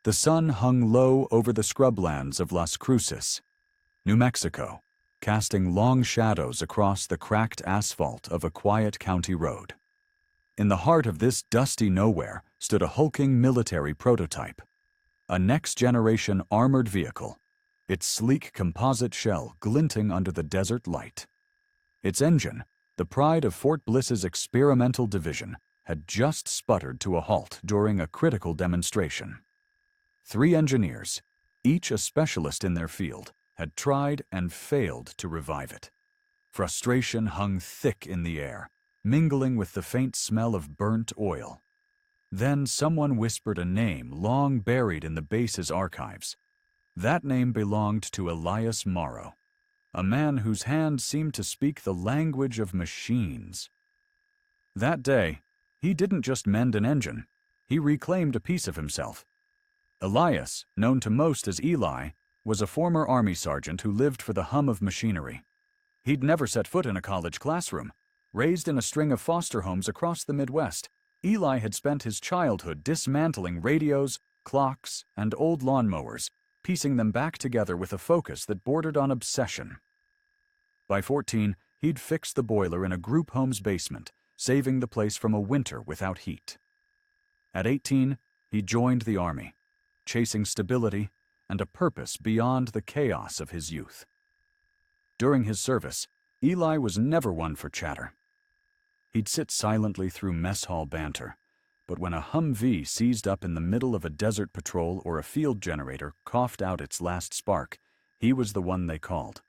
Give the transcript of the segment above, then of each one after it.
The sun hung low over the scrublands of Las Cruces, New Mexico, casting long shadows across the cracked asphalt of a quiet county road. In the heart of this dusty nowhere stood a hulking military prototype, a next-generation armored vehicle, its sleek composite shell glinting under the desert light. Its engine, the pride of Fort Bliss's experimental division, had just sputtered to a halt during a critical demonstration. 3 engineers, each a specialist in their field, had tried and failed to revive it. Frustration hung thick in the air, mingling with the faint smell of burnt oil. Then someone whispered a name long buried in the base's archives. That name belonged to Elias Morrow, a man whose hand seemed to speak the language of machines. That day, he didn't just mend an engine, he reclaimed a piece of himself. Elias, known to most as Eli, was a former Army sergeant who lived for the hum of machinery. He'd never set foot in a college classroom. Raised in a string of foster homes across the Midwest, Eli had spent his childhood dismantling radios, clocks, and old lawnmowers, piecing them back together with a focus that bordered on obsession. By 14, he'd fixed the boiler in a group home's basement, saving the place from a winter without heat. At 18, he joined the Army, chasing stability and a purpose beyond the chaos of his youth. During his service, Eli was never one for chatter. He'd sit silently through mess hall banter, but when a Humvee seized up in the middle of a desert patrol or a field generator coughed out its last spark, he was the one they called.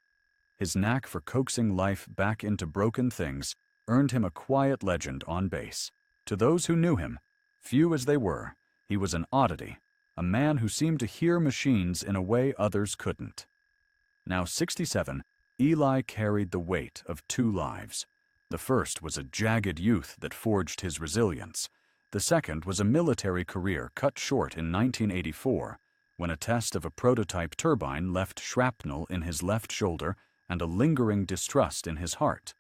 His knack for coaxing life back into broken things earned him a quiet legend on base. To those who knew him, few as they were, he was an oddity, a man who seemed to hear machines in a way others couldn't. Now 67, Eli carried the weight of 2 lives. The first was a jagged youth that forged his resilience. The second was a military career cut short in 1984, when a test of a prototype turbine left shrapnel in his left shoulder and a lingering distrust in his heart.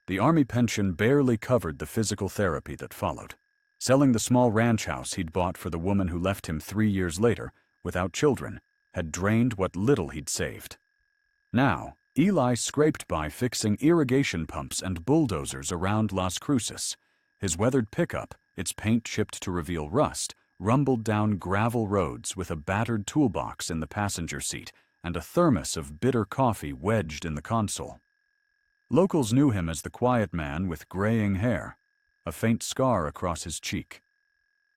The Army pension barely covered the physical therapy that followed. Selling the small ranch house he'd bought for the woman who left him 3 years later, without children, had drained what little he'd saved. Now, Eli scraped by fixing irrigation pumps and bulldozers around Las Cruces. His weathered pickup, its paint chipped to reveal rust, rumbled down gravel roads with a battered toolbox in the passenger seat and a thermos of bitter coffee wedged in the console. Locals knew him as the quiet man with graying hair, a faint scar across his cheek,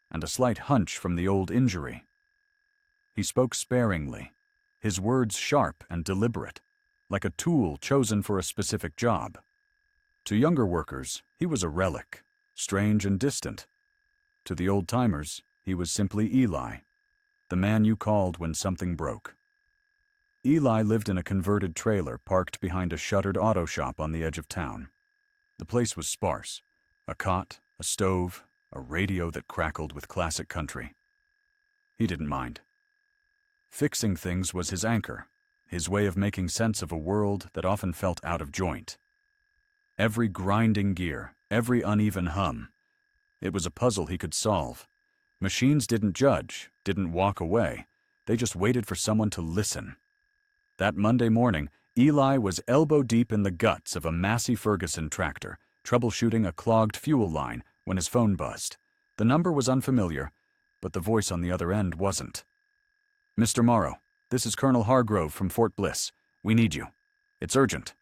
and a slight hunch from the old injury. He spoke sparingly, his words sharp and deliberate, like a tool chosen for a specific job. To younger workers, he was a relic, strange and distant. To the old-timers, he was simply Eli, the man you called when something broke. Eli lived in a converted trailer parked behind a shuttered auto shop on the edge of town. The place was sparse. A cot, a stove, a radio that crackled with classic country. He didn't mind. Fixing things was his anchor, his way of making sense of a world that often felt out of joint. Every grinding gear, every uneven hum. It was a puzzle he could solve. Machines didn't judge, didn't walk away. They just waited for someone to listen. That Monday morning, Eli was elbow-deep in the guts of a Massey Ferguson tractor, troubleshooting a clogged fuel line when his phone buzzed. The number was unfamiliar, but the voice on the other end wasn't. "Mr. Morrow, this is Colonel Hargrove from Fort Bliss. We need you. It's urgent."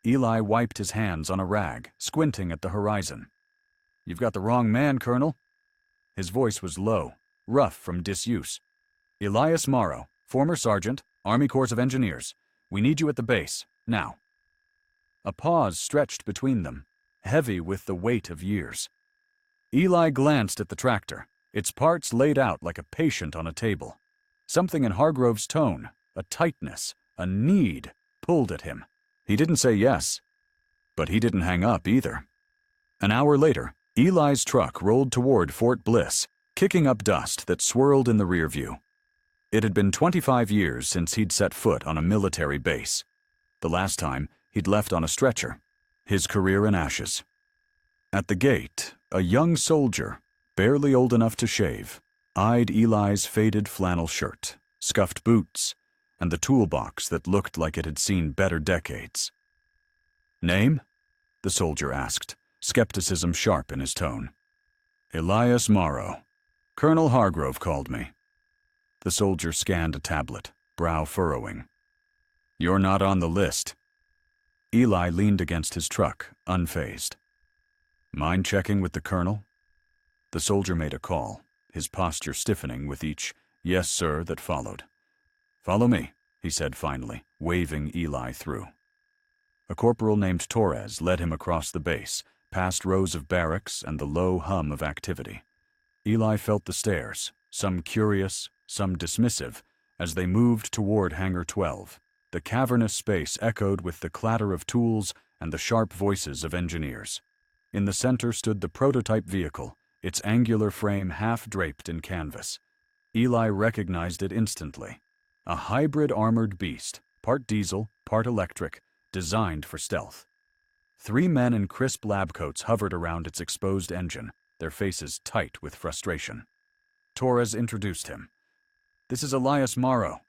Eli wiped his hands on a rag, squinting at the horizon. "You've got the wrong man, Colonel." His voice was low, rough from disuse. "Elias Morrow, former sergeant, Army Corps of Engineers. We need you at the base, now." A pause stretched between them, heavy with the weight of years. Eli glanced at the tractor, its parts laid out like a patient on a table. Something in Hargrove's tone, a tightness, a need, pulled at him. He didn't say yes, but he didn't hang up either. An hour later, Eli's truck rolled toward Fort Bliss, kicking up dust that swirled in the rear view. It had been 25 years since he'd set foot on a military base. The last time, he'd left on a stretcher, his career in ashes. At the gate, a young soldier, barely old enough to shave, eyed Eli's faded flannel shirt, scuffed boots, and the toolbox that looked like it had seen better decades. "Name?" the soldier asked, skepticism sharp in his tone. "Elias Morrow. Colonel Hargrove called me." The soldier scanned a tablet, brow furrowing. "You're not on the list." Eli leaned against his truck, unfazed. "Mind checking with the colonel?" The soldier made a call, his posture stiffening with each "yes, sir" that followed. "Follow me," he said finally, waving Eli through. A corporal named Torres led him across the base, past rows of barracks and the low hum of activity. Eli felt the stares, some curious, some dismissive, as they moved toward Hangar 12. The cavernous space echoed with the clatter of tools and the sharp voices of engineers. In the center stood the prototype vehicle, its angular frame half-draped in canvas. Eli recognized it instantly. A hybrid armored beast, part diesel, part electric, designed for stealth. 3 men in crisp lab coats hovered around its exposed engine, their faces tight with frustration. Torres introduced him. "This is Elias Morrow."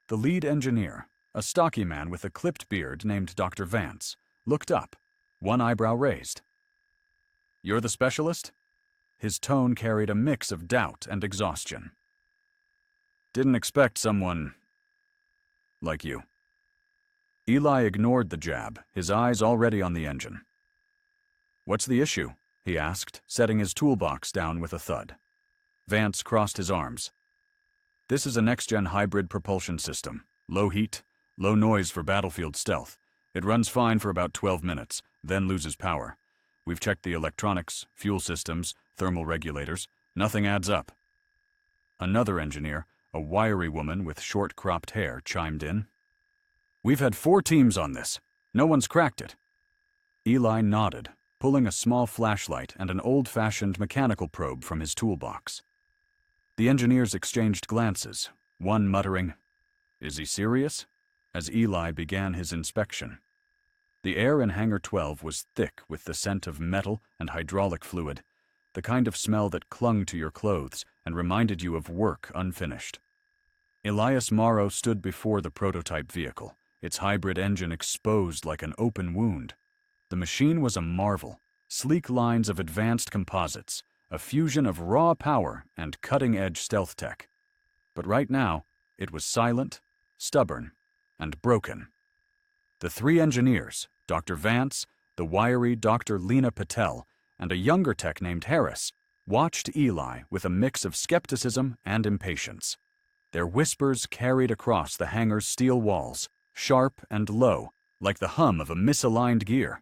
The lead engineer, a stocky man with a clipped beard named Dr. Vance, looked up, one eyebrow raised. "You're the specialist?" His tone carried a mix of doubt and exhaustion. "Didn't expect someone like you." Eli ignored the jab, his eyes already on the engine. "What's the issue?" he asked, setting his toolbox down with a thud. Vance crossed his arms. "This is a next-gen hybrid propulsion system. Low heat, low noise for battlefield stealth. It runs fine for about 12 minutes, then loses power. We've checked the electronics, fuel systems, thermal regulators. Nothing adds up." Another engineer, a wiry woman with short cropped hair, chimed in. "We've had 4 teams on this. No one's cracked it." Eli nodded, pulling a small flashlight and an old-fashioned mechanical probe from his toolbox. The engineers exchanged glances, one muttering, "Is he serious?" as Eli began his inspection. The air in Hangar 12 was thick with the scent of metal and hydraulic fluid, the kind of smell that clung to your clothes and reminded you of work unfinished. Elias Morrow stood before the prototype vehicle, its hybrid engine exposed like an open wound. The machine was a marvel, sleek lines of advanced composites, a fusion of raw power and cutting-edge stealth tech. But right now, it was silent, stubborn, and broken. The 3 engineers, Dr. Vance, the wiry Dr. Lena Patel, and a younger tech named Harris, watched Eli with a mix of skepticism and impatience. Their whispers carried across the hangar's steel walls, sharp and low, like the hum of a misaligned gear.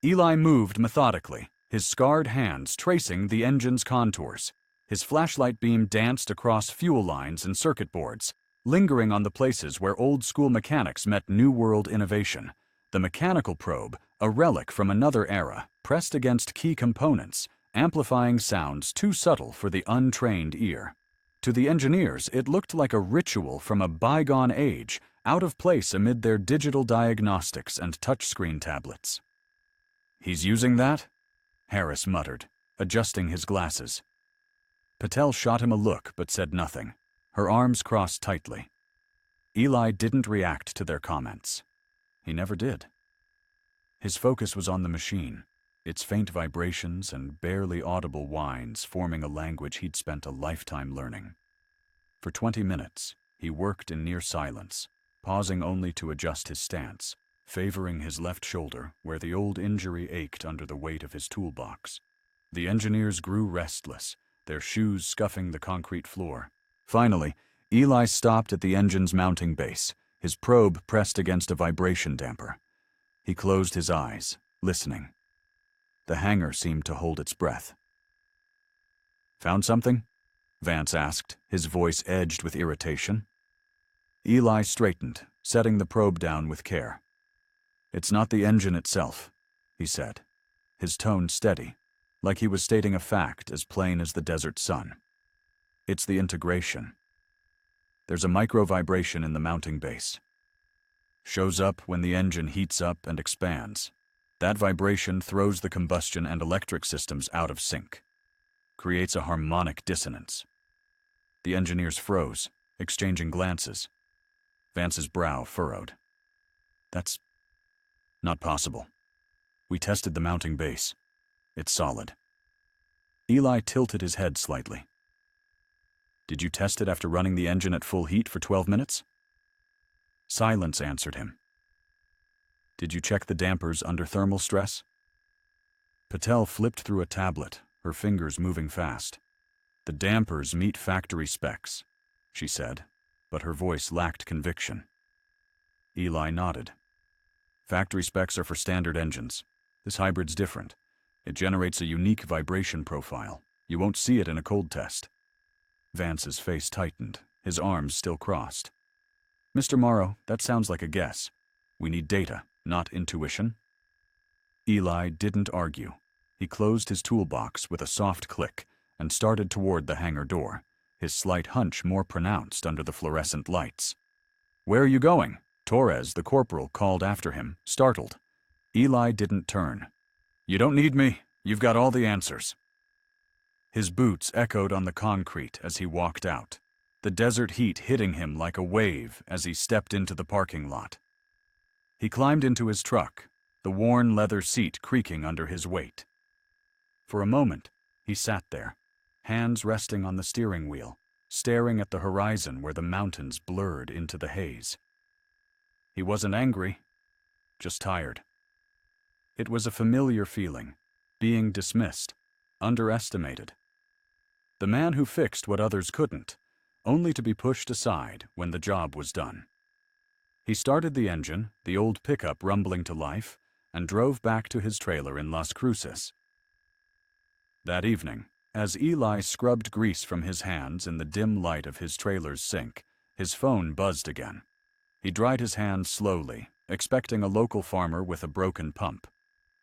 Eli moved methodically, his scarred hands tracing the engine's contours. His flashlight beam danced across fuel lines and circuit boards, lingering on the places where old-school mechanics met new-world innovation. The mechanical probe, a relic from another era, pressed against key components, amplifying sounds too subtle for the untrained ear. To the engineers, it looked like a ritual from a bygone age, out of place amid their digital diagnostics and touchscreen tablets. "He's using that?" Harris muttered, adjusting his glasses. Patel shot him a look but said nothing, her arms crossed tightly. Eli didn't react to their comments. He never did. His focus was on the machine, its faint vibrations and barely audible whines forming a language he'd spent a lifetime learning. For 20 minutes, he worked in near silence, pausing only to adjust his stance, favoring his left shoulder where the old injury ached under the weight of his toolbox. The engineers grew restless, their shoes scuffing the concrete floor. Finally, Eli stopped at the engine's mounting base, his probe pressed against a vibration damper. He closed his eyes, listening. The hangar seemed to hold its breath. "Found something?" Vance asked, his voice edged with irritation. Eli straightened, setting the probe down with care. "It's not the engine itself," he said, his tone steady, like he was stating a fact as plain as the desert sun. "It's the integration. There's a micro-vibration in the mounting base. Shows up when the engine heats up and expands. That vibration throws the combustion and electric systems out of sync. creates a harmonic dissonance. The engineers froze, exchanging glances. Vance's brow furrowed. That's not possible. We tested the mounting base. It's solid. Eli tilted his head slightly. Did you test it after running the engine at full heat for 12 minutes? Silence answered him. Did you check the dampers under thermal stress? Patel flipped through a tablet, her fingers moving fast. The dampers meet factory specs, she said, but her voice lacked conviction. Eli nodded. Factory specs are for standard engines. This hybrid's different. It generates a unique vibration profile. You won't see it in a cold test. Vance's face tightened, his arms still crossed. Mr. Morrow, that sounds like a guess. We need data, not intuition. Eli didn't argue. He closed his toolbox with a soft click and started toward the hangar door, his slight hunch more pronounced under the fluorescent lights. Where are you going? Torres, the corporal, called after him, startled. Eli didn't turn. You don't need me. You've got all the answers. His boots echoed on the concrete as he walked out, the desert heat hitting him like a wave as he stepped into the parking lot. He climbed into his truck, the worn leather seat creaking under his weight. For a moment, he sat there, hands resting on the steering wheel, staring at the horizon where the mountains blurred into the haze. He wasn't angry, just tired. It was a familiar feeling, being dismissed, underestimated. The man who fixed what others couldn't, only to be pushed aside when the job was done. He started the engine, the old pickup rumbling to life, and drove back to his trailer in Las Cruces. That evening, as Eli scrubbed grease from his hands in the dim light of his trailer's sink, his phone buzzed again. He dried his hands slowly, expecting a local farmer with a broken pump.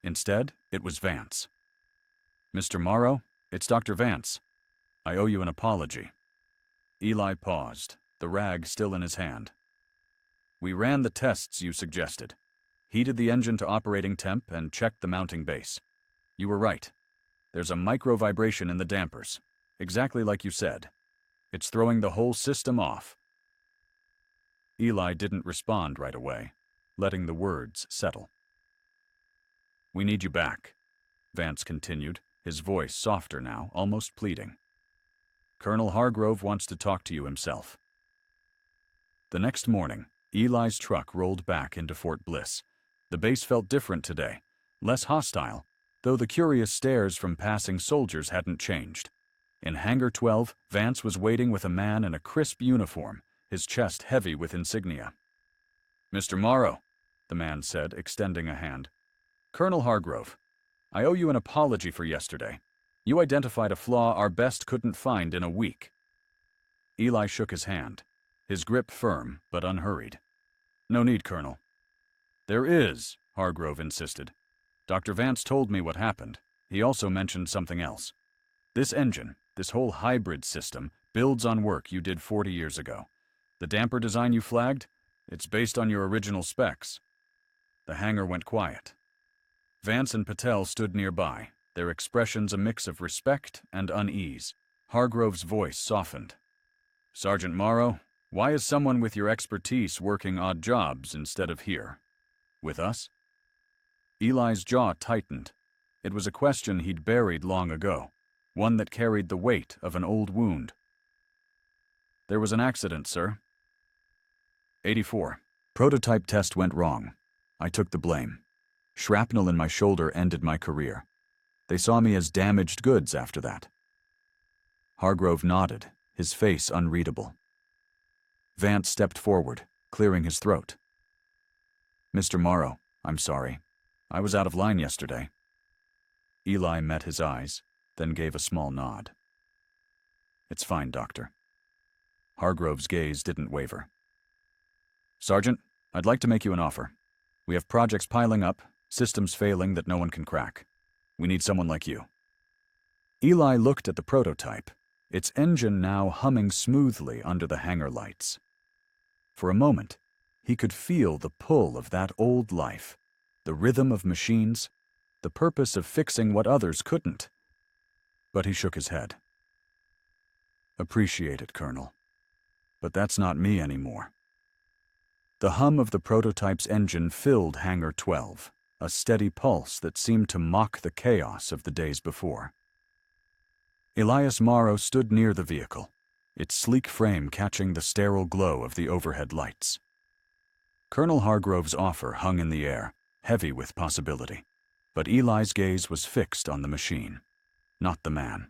Instead, it was Vance. Mr. Morrow, it's Dr. Vance. I owe you an apology. Eli paused, the rag still in his hand. We ran the tests you suggested, heated the engine to operating temp, and checked the mounting base. You were right. There's a micro vibration in the dampers, exactly like you said. It's throwing the whole system off. Eli didn't respond right away, letting the words settle. We need you back, Vance continued, his voice softer now, almost pleading. Colonel Hargrove wants to talk to you himself. The next morning, Eli's truck rolled back into Fort Bliss. The base felt different today, less hostile, though the curious stares from passing soldiers hadn't changed. In Hangar 12, Vance was waiting with a man in a crisp uniform, his chest heavy with insignia. Mr. Morrow, the man said, extending a hand. Colonel Hargrove, I owe you an apology for yesterday. You identified a flaw our best couldn't find in a week. Eli shook his hand, his grip firm but unhurried. No need, Colonel. There is, Hargrove insisted. Dr. Vance told me what happened. He also mentioned something else. This engine, this whole hybrid system, builds on work you did 40 years ago. The damper design you flagged, it's based on your original specs. The hangar went quiet. Vance and Patel stood nearby, their expressions a mix of respect and unease. Hargrove's voice softened. Sergeant Morrow, why is someone with your expertise working odd jobs instead of here? With us? Eli's jaw tightened. It was a question he'd buried long ago, one that carried the weight of an old wound. There was an accident, sir. 84. Prototype test went wrong. I took the blame. Shrapnel in my shoulder ended my career. They saw me as damaged goods after that. Hargrove nodded, his face unreadable. Vance stepped forward, clearing his throat. Mr. Morrow, I'm sorry. I was out of line yesterday. Eli met his eyes, then gave a small nod. It's fine, Doctor. Hargrove's gaze didn't waver. Sergeant, I'd like to make you an offer. We have projects piling up, systems failing that no one can crack. We need someone like you. Eli looked at the prototype, its engine now humming smoothly under the hangar lights. For a moment, he could feel the pull of that old life, the rhythm of machines, the purpose of fixing what others couldn't. but he shook his head. Appreciate it, Colonel. But that's not me anymore. The hum of the prototype's engine filled Hangar 12, a steady pulse that seemed to mock the chaos of the days before. Elias Morrow stood near the vehicle, its sleek frame catching the sterile glow of the overhead lights. Colonel Hargrove's offer hung in the air, heavy with possibility, but Eli's gaze was fixed on the machine, not the man.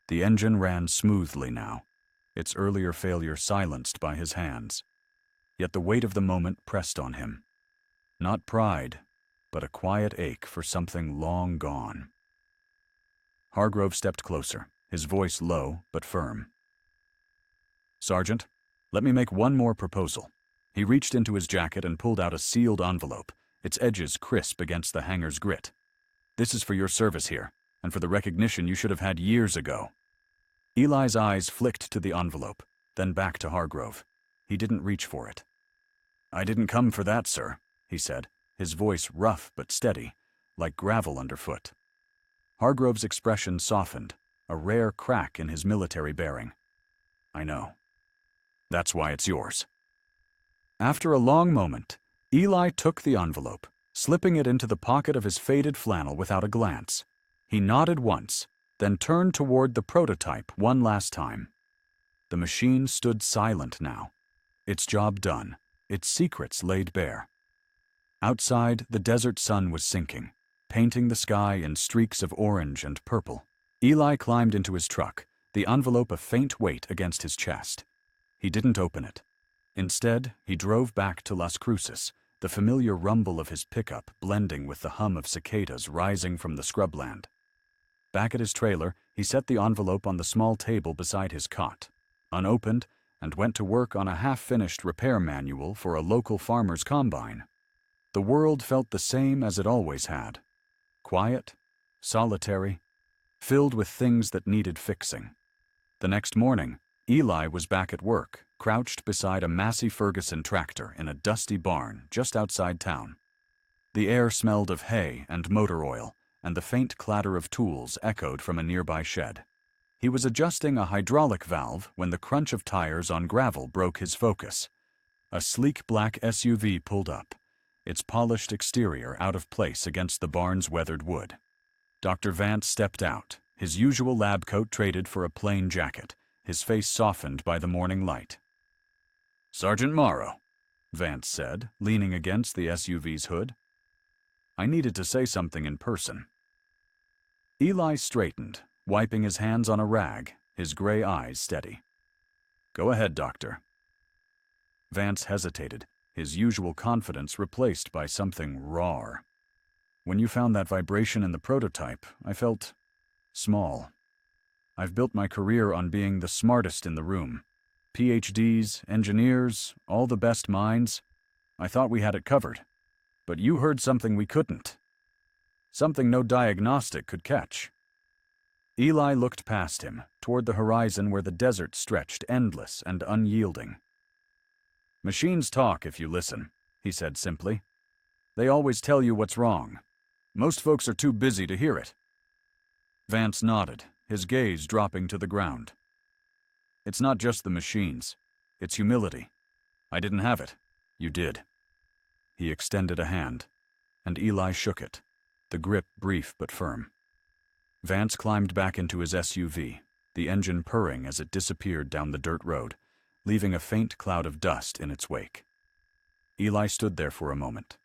The engine ran smoothly now, its earlier failure silenced by his hands. Yet the weight of the moment pressed on him. Not pride, but a quiet ache for something long gone. Hargrove stepped closer, his voice low but firm. Sergeant, let me make one more proposal. He reached into his jacket and pulled out a sealed envelope, its edges crisp against the hangar's grit. This is for your service here, and for the recognition you should have had years ago. Eli's eyes flicked to the envelope, then back to Hargrove. He didn't reach for it. I didn't come for that, sir, he said, his voice rough but steady, like gravel underfoot. Hargrove's expression softened, a rare crack in his military bearing. I know. That's why it's yours. After a long moment, Eli took the envelope, slipping it into the pocket of his faded flannel without a glance. He nodded once, then turned toward the prototype one last time. The machine stood silent now, its job done, its secrets laid bare. Outside, the desert sun was sinking, painting the sky in streaks of orange and purple. Eli climbed into his truck, the envelope a faint weight against his chest. He didn't open it. Instead, he drove back to Las Cruces, the familiar rumble of his pickup blending with the hum of cicadas rising from the scrubland. Back at his trailer, he set the envelope on the small table beside his cot, unopened, and went to work on a half-finished repair manual for a local farmer's combine. The world felt the same as it always had. Quiet, solitary, filled with things that needed fixing. The next morning, Eli was back at work, crouched beside a Massey Ferguson tractor in a dusty barn just outside town. The air smelled of hay and motor oil, and the faint clatter of tools echoed from a nearby shed. He was adjusting a hydraulic valve when the crunch of tires on gravel broke his focus. A sleek black SUV pulled up, its polished exterior out of place against the barn's weathered wood. Dr. Vance stepped out, his usual lab coat traded for a plain jacket, his face softened by the morning light. Sergeant Morrow, Vance said, leaning against the SUV's hood. I needed to say something in person. Eli straightened, wiping his hands on a rag, his gray eyes steady. Go ahead, Doctor. Vance hesitated, his usual confidence replaced by something raw. When you found that vibration in the prototype, I felt small. I've built my career on being the smartest in the room. PhDs, engineers, all the best minds. I thought we had it covered. But you heard something we couldn't. Something no diagnostic could catch. Eli looked past him, toward the horizon where the desert stretched endless and unyielding. Machines talk if you listen, he said simply. They always tell you what's wrong. Most folks are too busy to hear it. Vance nodded, his gaze dropping to the ground. It's not just the machines. It's humility. I didn't have it. You did. He extended a hand, and Eli shook it, the grip brief but firm. Vance climbed back into his SUV, the engine purring as it disappeared down the dirt road, leaving a faint cloud of dust in its wake. Eli stood there for a moment,